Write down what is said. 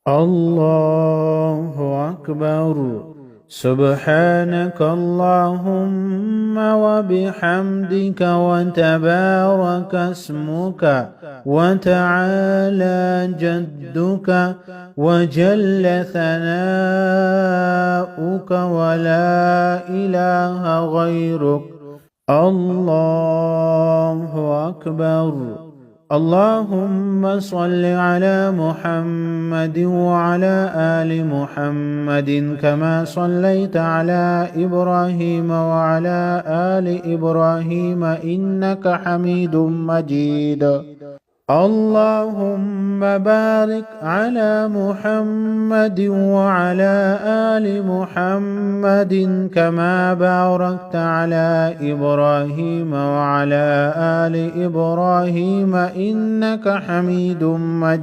الله أكبر. سبحانك اللهم وبحمدك وتبارك اسمك وتعالى جدك وجل ثناؤك ولا إله غيرك. الله أكبر. اللهم صل على محمد وعلى آل محمد كما صليت على إبراهيم وعلى آل إبراهيم إنك حميد مجيد. اللهم بارك على محمد وعلى آل محمد كما باركت على إبراهيم وعلى آل إبراهيم إنك حميد مجيد.